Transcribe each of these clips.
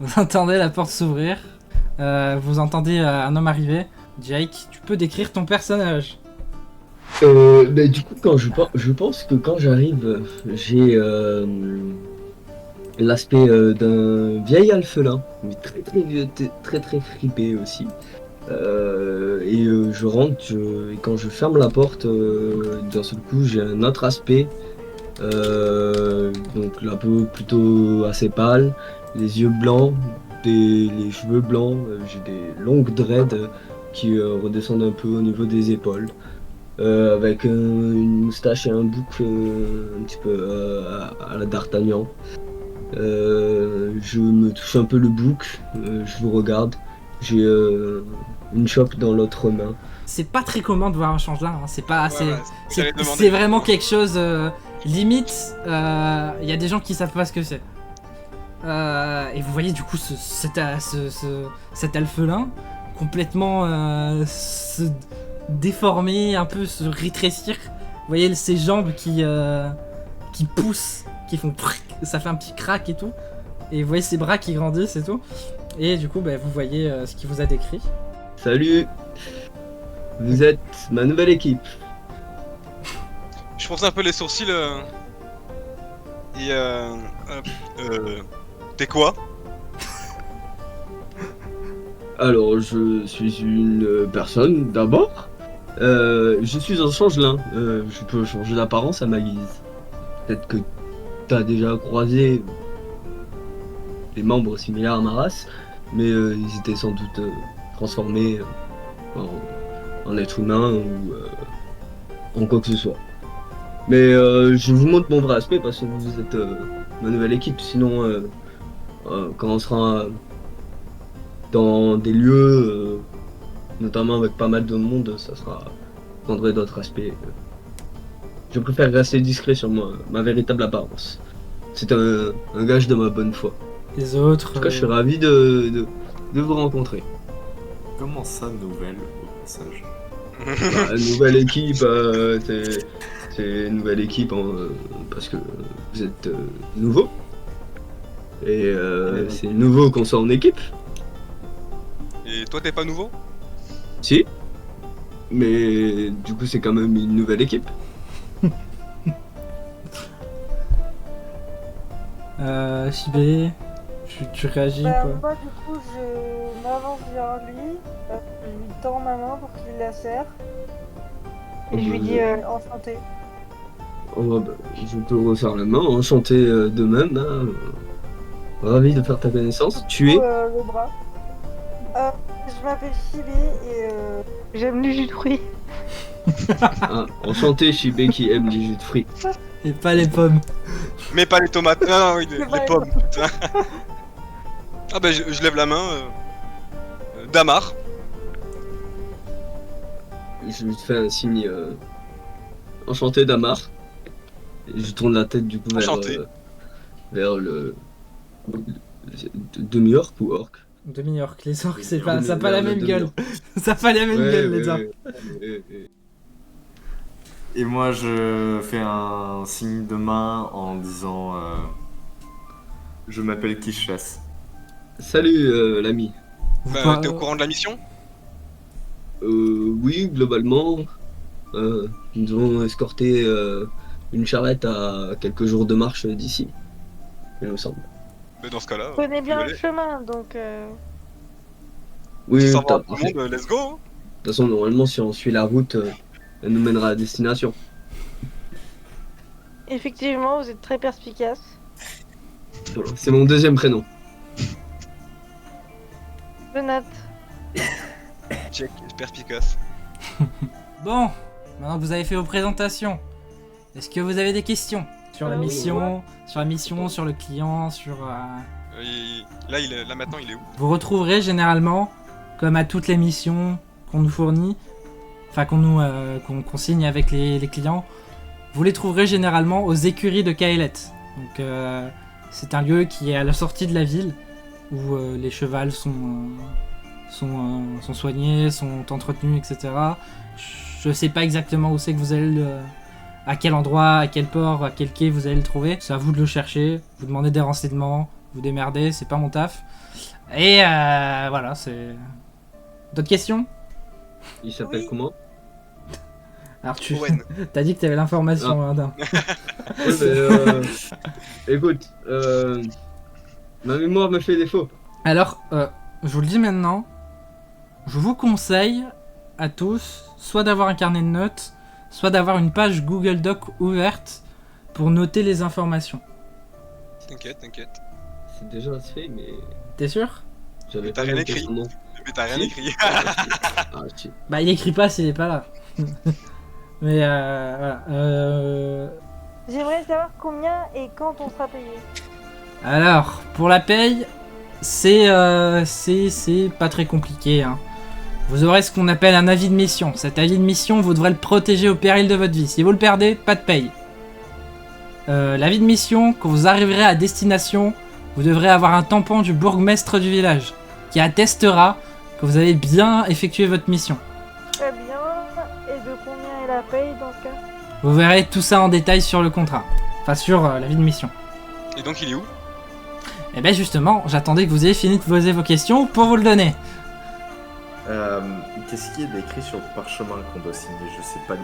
Vous entendez la porte s'ouvrir. Vous entendez un homme arriver. Jake, tu peux décrire ton personnage? Du coup, je pense que quand j'arrive, j'ai l'aspect d'un vieil alphelin, mais très très vieux, très fripé aussi. Je rentre, et quand je ferme la porte, d'un seul coup, j'ai un autre aspect. Donc la peau plutôt assez pâle, les yeux blancs, les cheveux blancs, j'ai des longues dreads qui redescendent un peu au niveau des épaules. Avec une moustache et un bouc un petit peu à la D'Artagnan. Je me touche un peu le bouc, je vous regarde. J'ai une chope dans l'autre main. C'est pas très commun de voir un changelin, hein. C'est pas assez. J'allais te demander. C'est vraiment quelque chose. Limite, il y a des gens qui savent pas ce que c'est. Et vous voyez du coup cet alphelin complètement se déformer, un peu se rétrécir. Vous voyez ses jambes qui poussent, qui font ça fait un petit crack et tout. Et vous voyez ses bras qui grandissent et tout. Et du coup, vous voyez ce qu'il vous a décrit. Salut, vous êtes ma nouvelle équipe. Je fronce un peu les sourcils. T'es quoi? Alors, je suis une personne d'abord. Je suis un changelin. Je peux changer d'apparence à ma guise. Peut-être que t'as déjà croisé des membres similaires à ma race, mais ils étaient sans doute transformés en être humain ou en quoi que ce soit. Mais je vous montre mon vrai aspect parce que vous êtes ma nouvelle équipe. Sinon, quand on sera dans des lieux, notamment avec pas mal de monde, ça prendrait d'autres aspects. Je préfère rester discret sur ma véritable apparence. C'est un gage de ma bonne foi. Les autres. En tout cas, je suis ravi de vous rencontrer. Comment ça, nouvelle au passage? Nouvelle équipe, c'est une nouvelle équipe parce que vous êtes nouveau. Et c'est nouveau qu'on soit en équipe. Et toi, t'es pas nouveau? Si. Mais du coup, c'est quand même une nouvelle équipe. Chibé, tu réagis quoi? Moi, du coup, je m'avance vers lui, je lui tends ma main pour qu'il la serre, et je lui dis enchanté. Je te resserre la main, enchanté de même. Hein. Ravi de faire ta connaissance. Tu es Le bras. Je m'appelle Chibé et j'aime les jus de fruits. enchanté, Chibé qui aime les jus de fruits. Et pas les pommes. Mais pas les tomates. Non, oui, les pommes. Putain. Ah je lève la main. Damar. Je lui fais un signe enchanté Damar. Et je tourne la tête du coup vers le demi-orc ou orc. Demi-orc, les orcs, ça a pas la même gueule. Ça a pas la même gueule, les orcs. Et moi, je fais un signe de main en disant je m'appelle Kishas. Salut l'ami. T'es au courant de la mission? Oui, globalement. Nous avons escorté une charrette à quelques jours de marche d'ici, il me semble. Mais dans ce cas-là. Je connais bien le chemin, donc. Oui, ça de va tout le monde, let's go! toute façon, normalement, si on suit la route, elle nous mènera à destination. Effectivement, vous êtes très perspicace. C'est mon deuxième prénom. Je note. Check, perspicace. Bon, maintenant que vous avez fait vos présentations, est-ce que vous avez des questions sur la Oui. mission, sur le client, sur... Là maintenant, il est où? Vous retrouverez généralement, comme à toutes les missions qu'on nous fournit, enfin qu'on signe avec les clients, vous les trouverez généralement aux écuries de Kaelet. Donc c'est un lieu qui est à la sortie de la ville, où les chevals sont soignés, sont entretenus, etc. Je sais pas exactement où c'est que vous allez à quel endroit, à quel port, à quel quai vous allez le trouver. C'est à vous de le chercher, vous demandez des renseignements, vous démerdez, c'est pas mon taf. Et voilà, c'est... D'autres questions? Il s'appelle Oui. comment? Alors tu Owen. t'as dit que t'avais l'information, hein, d'un- Ouais, écoute, ma mémoire me fait défaut. Alors, je vous le dis maintenant, je vous conseille à tous soit d'avoir un carnet de notes, soit d'avoir une page Google Doc ouverte pour noter les informations. T'inquiète. C'est déjà fait, mais T'es sûr? j'avais Mais t'as pas rien noté écrit. son nom. Mais t'as rien Si. écrit. Ah, si. Bah il écrit pas s'il est pas là. Mais voilà. J'aimerais savoir combien et quand on sera payé. Alors, pour la paye, c'est pas très compliqué, hein. Vous aurez ce qu'on appelle un avis de mission. Cet avis de mission, vous devrez le protéger au péril de votre vie. Si vous le perdez, pas de paye. L'avis de mission, quand vous arriverez à destination, vous devrez avoir un tampon du bourgmestre du village qui attestera que vous avez bien effectué votre mission. Très bien. Et de combien est la paye dans ce cas? Vous verrez tout ça en détail sur le contrat. Enfin, sur l'avis de mission. Et donc, il est où? Et ben justement, j'attendais que vous ayez fini de poser vos questions pour vous le donner. Qu'est-ce qui est décrit sur le parchemin qu'on doit signer? Je sais pas lire.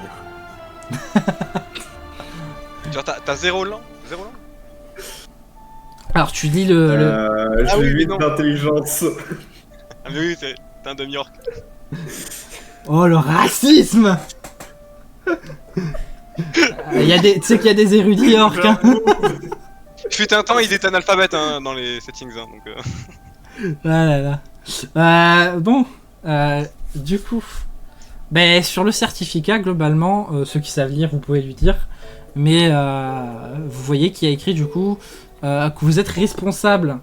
Genre, t'as 0 lan? 0 lan? Alors tu lis le... Ah J'ai oui, mais 8 non. d'intelligence. Ah, mais oui, t'es un demi-orc. Oh le racisme. Tu sais qu'il y a des érudits orques, hein. Fut un temps, il était analphabète hein, dans les settings. Hein, donc, Ah là là. Bon, du coup, ben, sur le certificat, globalement, ceux qui savent lire, vous pouvez lui dire. Mais vous voyez qu'il y a écrit du coup que vous êtes responsable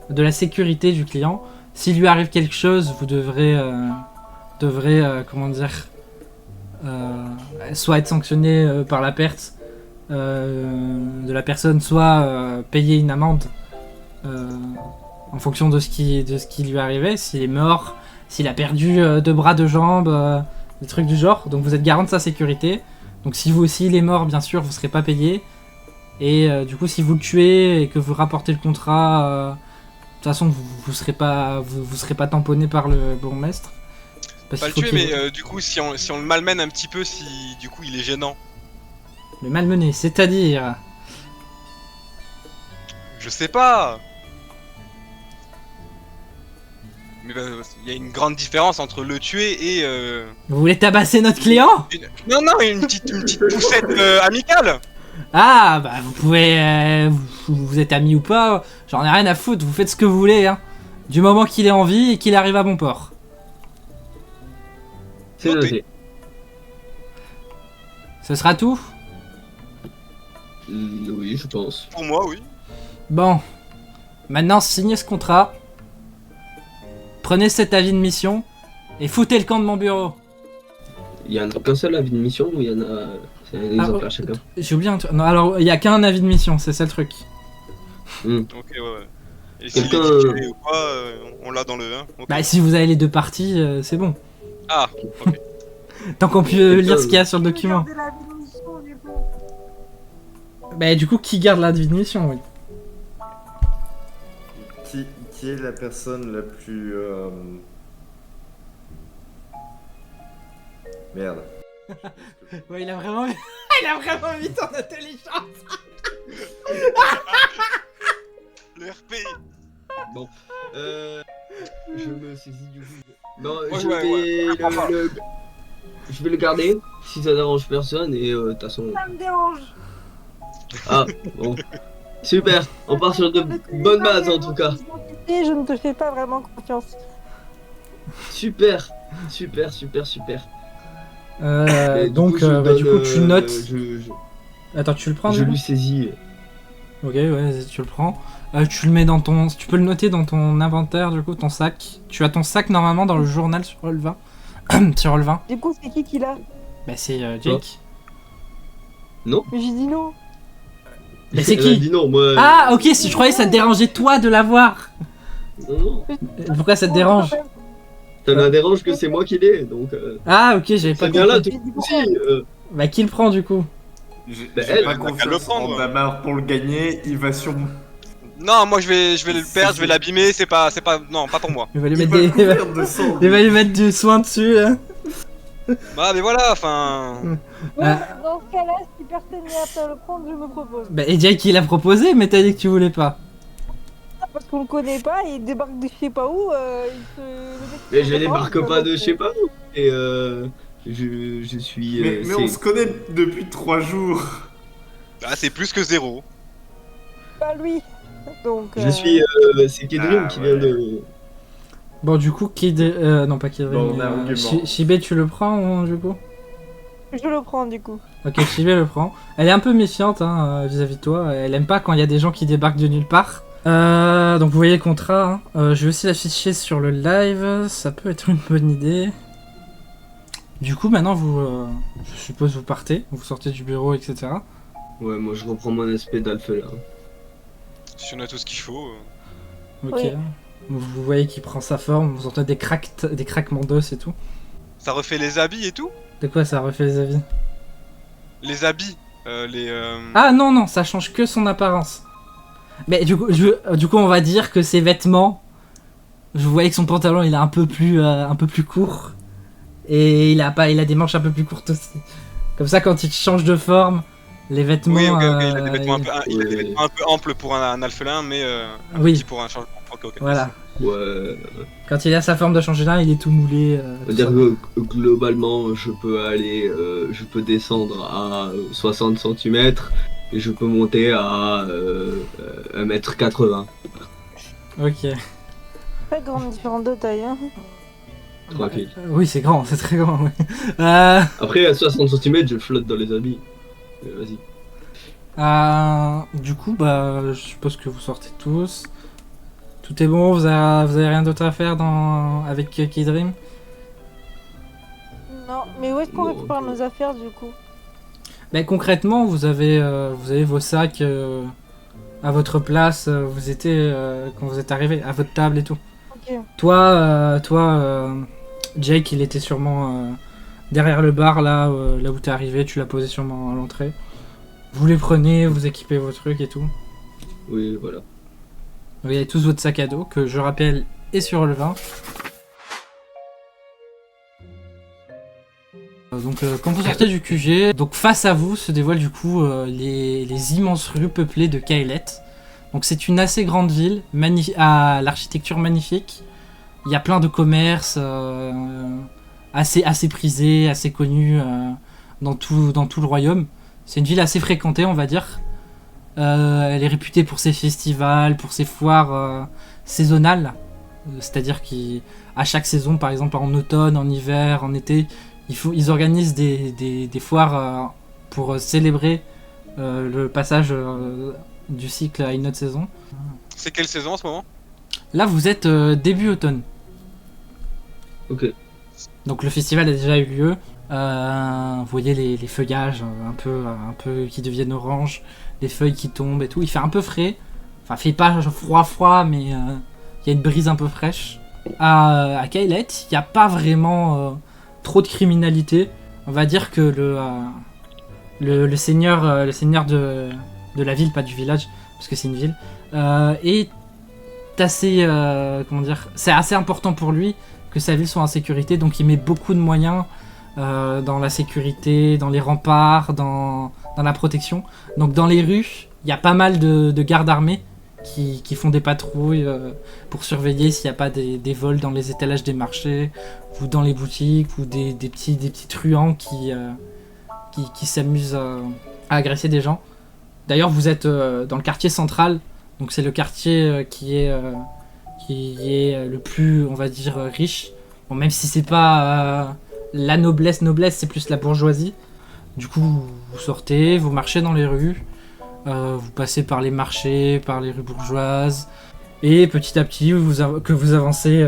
de la sécurité du client. S'il lui arrive quelque chose, vous devrez comment dire, soit être sanctionné par la perte de la personne, soit payer une amende en fonction de ce qui lui arrivait, s'il est mort, s'il a perdu 2 bras, 2 jambes, des trucs du genre. Donc vous êtes garant de sa sécurité. Donc si vous aussi il est mort, bien sûr, vous serez pas payé. Et du coup, si vous le tuez et que vous rapportez le contrat, de toute façon, vous serez pas tamponné par le bourgmestre. Parce pas le qu'il faut tuer, qu'il- mais du coup, si on le malmène un petit peu, si du coup il est gênant. Le malmené, c'est-à-dire... Je sais pas. Mais il y a une grande différence entre le tuer et. Vous voulez tabasser notre client? Non, une petite poussette amicale. Ah, bah vous pouvez... vous êtes amis ou pas, j'en ai rien à foutre, vous faites ce que vous voulez, hein. Du moment qu'il est en vie et qu'il arrive à bon port. C'est Noté. noté. Ce sera tout? Oui, je pense. Pour moi, oui. Bon. Maintenant, signez ce contrat. Prenez cet avis de mission et foutez le camp de mon bureau. Il y en a qu'un seul avis de mission ou il y en a. C'est un exemplaire chacun. J'ai oublié un truc. Non, alors, il y a qu'un avis de mission, c'est ça le truc. Ok, ouais. Et s'il est Quelqu'un- titulé ou pas, on l'a dans le 1. Ok. Bah, si vous avez les deux parties, c'est bon. Ah, ok. Tant qu'on peut lire ce qu'il y a sur le document. Regardez la mission, du coup. Bah, du coup, qui garde l'avis de mission, oui. Qui est la personne la plus... Merde. Ouais, il a vraiment mis ton intelligence. Le RP. Bon. Je me saisis du coup. Non, Ouais, je, ouais, vais je vais le garder si ça dérange personne et de toute façon. Ça me dérange. Ah, bon. Super, on part sur de bonnes bases en tout cas. Et je ne te fais pas vraiment confiance. Super, super, super, super. Et Donc, je du coup, tu donne, notes. je, Attends, tu le prends je du coup lui saisis. Ok, ouais, vas-y, tu le prends. Tu le mets dans ton. Tu peux le noter dans ton inventaire, du coup, ton sac. Tu as ton sac normalement dans le journal sur le vin. Sur le vin. Du coup, c'est qui l'a? Bah, c'est Jake. Non? Mais j'ai dit non. Mais c'est Elle a qui dit non, moi. Ah, ok, si je croyais que ça te dérangeait toi de l'avoir. Non, non. Pourquoi ça te dérange Ça ne dérange que c'est moi qui l'ai, donc. Ah, ok, j'avais pas C'est bien là, compris. tout aussi. Bah, qui le prend du coup J'ai Bah, j'ai elle, pas elle a qu'à le confiance prendre. en Damar pour le gagner, il va sur... Non, moi je vais le perdre, je vais l'abîmer, c'est pas, non, pas pour moi. Il va lui Il mettre va des. le couvrir de sang. Il va lui mettre du soin dessus, là. Bah, mais voilà, enfin. Ouais, dans ce cas-là, si personne n'est apte à le prendre, je me propose. Bah, et Jake, il a proposé, mais t'as dit que tu voulais pas. Parce qu'on le connaît pas, et il débarque de je sais pas où, le mec, Mais il je se débarque prépare, pas de donc, je sais pas où. Et je suis. Mais on se connaît depuis 3 jours. Ah, c'est plus que 0. Pas lui. Donc. Je suis. C'est Kedrim Ah, qui ouais. vient de. Bon, du coup, Kid. Non, pas Kid. Bon, on mais, a argument. Shibé, tu le prends, du coup Je le prends du coup. Ok, Shibé le prend. Elle est un peu méfiante hein, vis-à-vis de toi. Elle aime pas quand il y a des gens qui débarquent de nulle part. Donc vous voyez le contrat. Hein. Je vais aussi l'afficher sur le live. Ça peut être une bonne idée. Du coup, maintenant, je suppose, vous partez. Vous sortez du bureau, etc. Ouais, moi je reprends mon aspect d'alphelin. Si on a tout ce qu'il faut. Ok. Oui. Vous voyez qu'il prend sa forme. Vous entendez des craquements d'os et tout. Ça refait les habits et tout. De quoi ça refait les avis Les habits, Ah non, non, ça change que son apparence. Mais du coup, on va dire que ses vêtements, je voyais que son pantalon il est un peu plus court. Et il a des manches un peu plus courtes aussi. Comme ça, quand il change de forme, les vêtements... Oui, ok, il a des vêtements, il a des Ouais. vêtements un peu amples pour un alphelin, mais un Oui. petit pour un changement. Ok. Voilà. Ouais. Quand il a sa forme de changer il est tout moulé. On tout va dire ça. que globalement, je peux aller, je peux descendre à 60 cm et je peux monter à 1m80. Ok. Pas grande différence de taille, hein. Tranquille. Oui, c'est grand, c'est très grand. Ouais. Après, à 60 cm, je flotte dans les habits. Vas-y. Du coup, je suppose que vous sortez tous. Tout est bon, vous avez rien d'autre à faire avec Kidrim? Non, mais où est-ce qu'on Non, récupère nos affaires du coup? Ben, concrètement, vous avez vos sacs à votre place. Vous étiez quand vous êtes arrivé à votre table et tout. Ok. Toi, Jake, il était sûrement derrière le bar là où t'es arrivé. Tu l'as posé sûrement à l'entrée. Vous les prenez, vous équipez vos trucs et tout. Oui, voilà. Vous avez tous votre sac à dos que je rappelle est sur le vin. Donc quand vous sortez du QG, donc face à vous se dévoilent du coup les immenses rues peuplées de Kaelet. Donc c'est une assez grande ville, à l'architecture magnifique. Il y a plein de commerces assez prisés, assez connus dans tout le royaume. C'est une ville assez fréquentée, on va dire. Elle est réputée pour ses festivals, pour ses foires saisonnales. C'est-à-dire qu'à chaque saison, par exemple en automne, en hiver, en été, ils organisent des foires pour célébrer le passage du cycle à une autre saison. C'est quelle saison en ce moment? Là, vous êtes début automne. Ok. Donc le festival a déjà eu lieu. Vous voyez les feuillages un peu qui deviennent orange, les feuilles qui tombent et tout. Il fait un peu frais. Enfin, il fait pas froid, mais il y a une brise un peu fraîche. À Kaelet, il n'y a pas vraiment trop de criminalité. On va dire que le seigneur de la ville, pas du village, parce que c'est une ville, est assez, c'est assez important pour lui que sa ville soit en sécurité, donc il met beaucoup de moyens dans la sécurité, dans les remparts, dans la protection. Donc dans les rues, il y a pas mal de gardes armés qui font des patrouilles pour surveiller s'il n'y a pas des vols dans les étalages des marchés ou dans les boutiques ou des petits truands qui s'amusent à agresser des gens. D'ailleurs, vous êtes dans le quartier central, donc c'est le quartier qui est le plus, on va dire, riche. Bon, même si c'est pas la noblesse, c'est plus la bourgeoisie. Du coup, vous sortez, vous marchez dans les rues, vous passez par les marchés, par les rues bourgeoises, et petit à petit, que vous avancez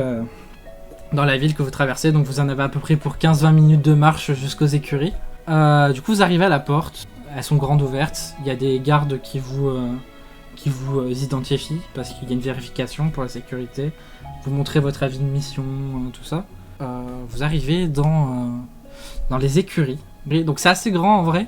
dans la ville que vous traversez, donc vous en avez à peu près pour 15-20 minutes de marche jusqu'aux écuries. Du coup, vous arrivez à la porte, elles sont grandes ouvertes, il y a des gardes qui vous identifient, parce qu'il y a une vérification pour la sécurité, vous montrez votre avis de mission, tout ça. Vous arrivez dans les écuries. Donc c'est assez grand en vrai.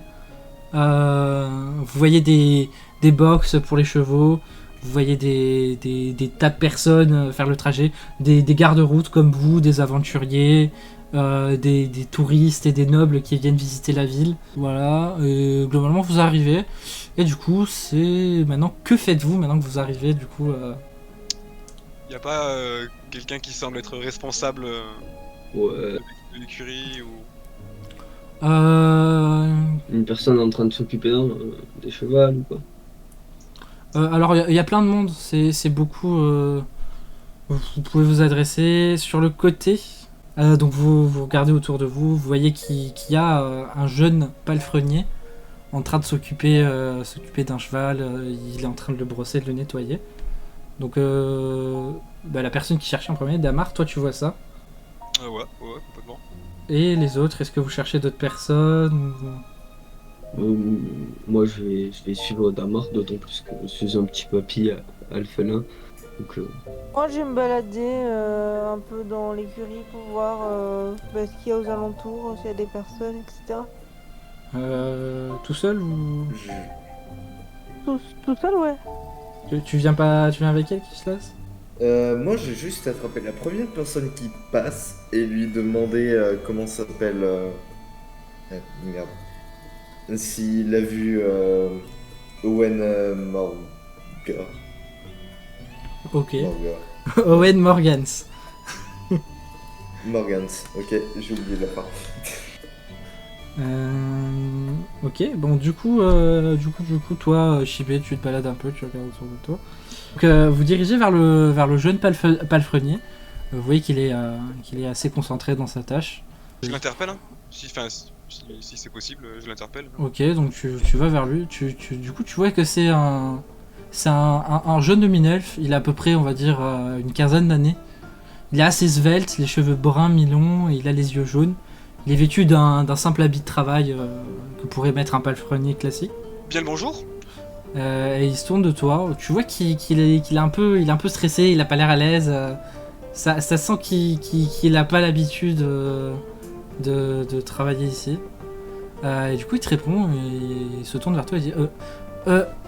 Vous voyez des box pour les chevaux, vous voyez des tas de personnes faire le trajet, des gardes-routes comme vous, des aventuriers, des touristes et des nobles qui viennent visiter la ville. Voilà, et globalement vous arrivez. Et du coup, c'est maintenant, que faites-vous maintenant que vous arrivez du coup Y a pas quelqu'un qui semble être responsable Ouais. de l'écurie ou... Une personne en train de s'occuper des chevaux ou quoi? Alors, il y a plein de monde, c'est beaucoup... vous pouvez vous adresser sur le côté. Donc, vous regardez autour de vous, vous voyez qu'il y a un jeune palefrenier en train de s'occuper d'un cheval. Il est en train de le brosser, de le nettoyer. Donc, la personne qui cherchait en premier, Damar, toi tu vois ça. Ouais, complètement. Et les autres, est-ce que vous cherchez d'autres personnes Moi, je vais suivre Damar, d'autant plus que je suis un petit papy alphelin. Donc, Moi, je vais me balader un peu dans l'écurie pour voir ce qu'il y a aux alentours, s'il y a des personnes, etc. tout seul ou... Tout seul, ouais. Tu viens avec elle, Kislas? Moi, j'ai juste attrapé la première personne qui passe et lui demander comment ça s'appelle. Merde. S'il a vu Owen Morgan. Ok. Owen Morgans. Morgans, ok, j'ai oublié la fin. Ok, bon du coup toi, Chibé, tu te balades un peu, tu regardes autour de toi. Donc vous dirigez vers le jeune palefrenier. Vous voyez qu'il est assez concentré dans sa tâche. Je l'interpelle, hein. Si c'est possible, je l'interpelle. Ok, donc tu vas vers lui. Du coup, tu vois que c'est un jeune demi-elfe. Il a à peu près, on va dire, une quinzaine d'années. Il est assez svelte, les cheveux bruns mi-longs, et il a les yeux jaunes. Il est vêtu d'un simple habit de travail que pourrait mettre un palefrenier classique. Bien le bonjour. Et il se tourne de toi. Tu vois qu'il est un peu stressé, il a pas l'air à l'aise. Ça sent qu'il a pas l'habitude de travailler ici. Et du coup, il te répond et il se tourne vers toi et dit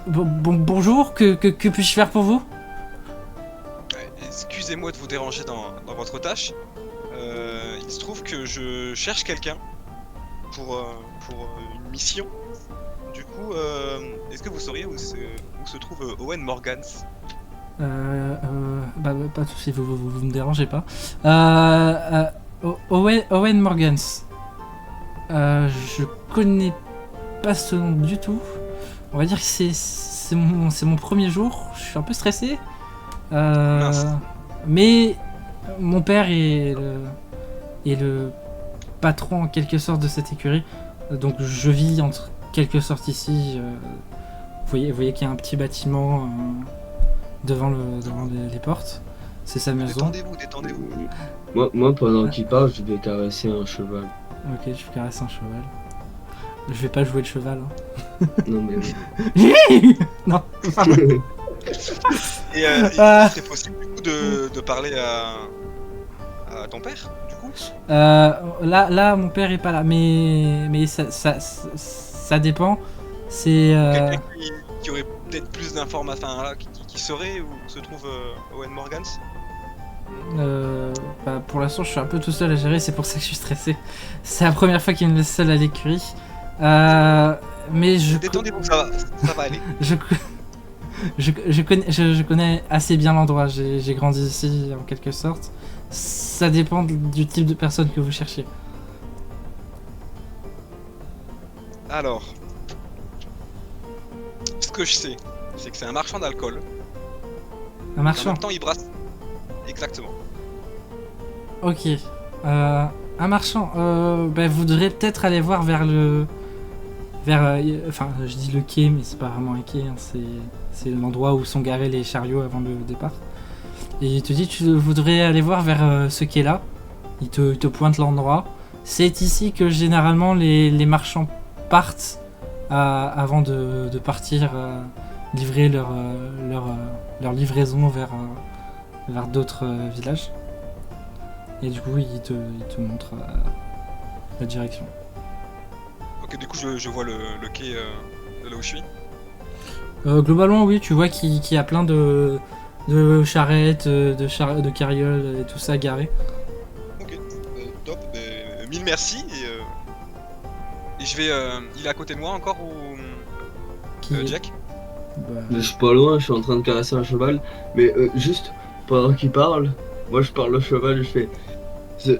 bonjour, que puis-je faire pour vous? Excusez-moi de vous déranger dans votre tâche. Il se trouve que je cherche quelqu'un pour une mission. Du coup, est-ce que vous sauriez où se trouve Owen Morgans? Pas de soucis, vous me dérangez pas. Owen Morgans. Je connais pas ce nom du tout. On va dire que c'est mon premier jour. Je suis un peu stressé. Mais mon père est le patron en quelque sorte de cette écurie. Donc je vis en quelque sorte ici. Vous voyez qu'il y a un petit bâtiment devant les portes. C'est sa maison. Détendez-vous. moi pendant qu'il parle, je vais caresser un cheval. Ok, je caresse un cheval. Je vais pas jouer le cheval. Hein. Non mais... Non. Et c'est possible du coup de parler à ton père, du coup? Là, mon père est pas là, mais ça dépend. C'est quelqu'un qui aurait peut-être plus d'informations, là, qui saurait où se trouve Owen Morgans? Pour l'instant, je suis un peu tout seul à gérer, c'est pour ça que je suis stressé. C'est la première fois qu'il me laisse seul à l'écurie. Mais détendez-vous, ça va aller. Je connais assez bien l'endroit, j'ai grandi ici en quelque sorte. Ça dépend du type de personne que vous cherchez. Alors, ce que je sais, c'est que c'est un marchand d'alcool. Un En marchand. même temps, il brasse. Exactement. Ok. Un marchand. Vous devrez peut-être aller voir vers le. Enfin, je dis le quai, mais c'est pas vraiment un quai, hein, c'est l'endroit où sont garés les chariots avant le départ. Et il te dit, vous devrez aller voir vers ce quai-là. Il te pointe l'endroit. C'est ici que généralement les marchands partent avant de partir livrer leur livraison vers d'autres villages. Et du coup, il te montre la direction. Ok, du coup, je vois le quai de là où je suis. Globalement, oui, tu vois qu'il y a plein de charrettes, de carrioles et tout ça garé. Ok, top. Mille merci. Et je vais. Il est à côté de moi encore ou. Jack? Bah, Je suis pas loin, je suis en train de caresser un cheval. Mais juste, pendant qu'il parle, moi je parle au cheval et je fais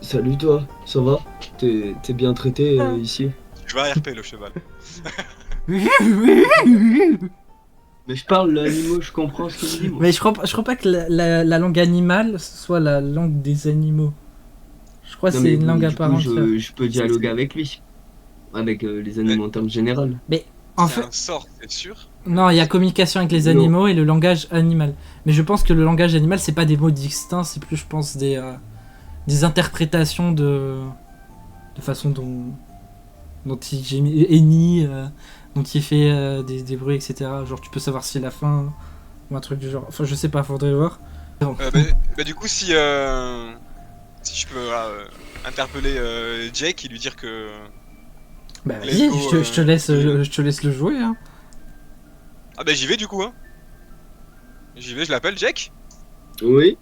Salut toi, ça va? T'es bien traité ici? Je vais RP le cheval. Mais je parle l'animal, je comprends ce qu'il dit moi. Mais je crois pas que la langue animale soit la langue des animaux. Je crois que Non, c'est mais une langue du à coup, part entière. je peux dialoguer avec lui. Avec les animaux en termes général. En C'est fait, un sort, c'est sûr. non, il y a communication avec les Non. animaux et le langage animal. Mais je pense que le langage animal, c'est pas des mots distincts, c'est plus, je pense, des interprétations de façon dont il gémit, hennit, dont il fait des bruits, etc. Genre, tu peux savoir si la faim ou un truc du genre. Enfin, je sais pas, faudrait voir. Du coup, si je peux interpeller Jake et lui dire que. Bah Let's vas-y, go, je te laisse le jouer. Hein. Ah bah j'y vais du coup, hein. J'y vais, je l'appelle Jake. Oui.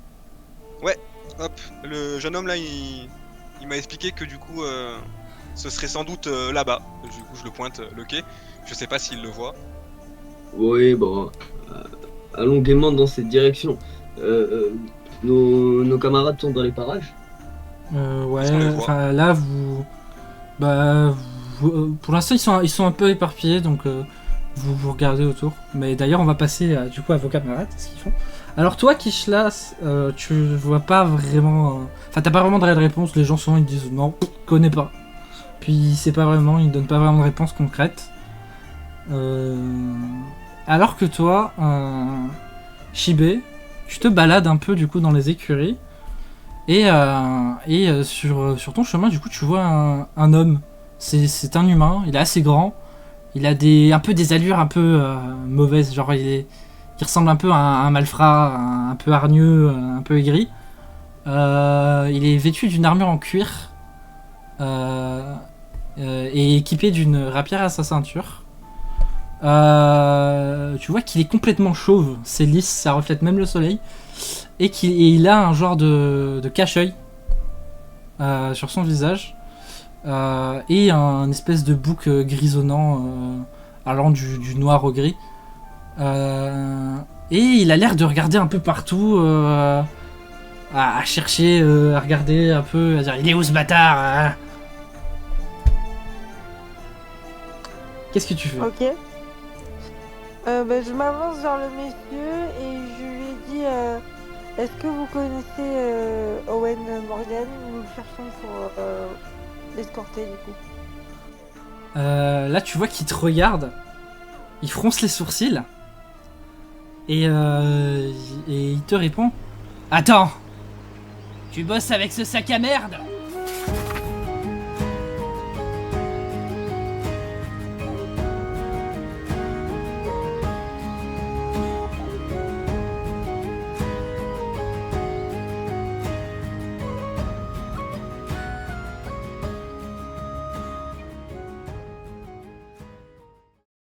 Hop, le jeune homme là, il m'a expliqué que du coup, ce serait sans doute là-bas. Du coup, je le pointe le quai. Je sais pas s'il le voit. Oui, bon. Allons gaiement dans cette direction. Nos camarades sont dans les parages. Ouais, Est-ce qu'on les voit enfin là, pour l'instant, ils sont un peu éparpillés, donc vous regardez autour. Mais d'ailleurs, on va passer du coup à vos camarades, ce qu'ils font. Alors toi, Kishlas, tu vois pas vraiment. Enfin, t'as pas vraiment de réponse. Les gens souvent ils disent non, connais pas. Puis c'est pas vraiment, ils donnent pas vraiment de réponse concrète. Alors que toi, Shibé, tu te balades un peu du coup dans les écuries. Et sur ton chemin, du coup, tu vois un homme. C'est un humain, il est assez grand. Il a un peu des allures un peu mauvaises. Genre, il ressemble un peu à un malfrat, un peu hargneux, un peu aigri. Il est vêtu d'une armure en cuir. Et équipé d'une rapière à sa ceinture. Tu vois qu'il est complètement chauve. C'est lisse, ça reflète même le soleil. Et il a un genre de cache-œil sur son visage et un espèce de bouc grisonnant allant du noir au gris. Et il a l'air de regarder un peu partout, à chercher, à regarder un peu, à dire il est où ce bâtard hein. Qu'est-ce que tu fais? Ok. Je m'avance vers le monsieur et je lui ai dit est-ce que vous connaissez Owen Morgan? Nous le cherchons pour l'escorter du coup. Là tu vois qu'il te regarde, il fronce les sourcils et il te répond attends, tu bosses avec ce sac à merde?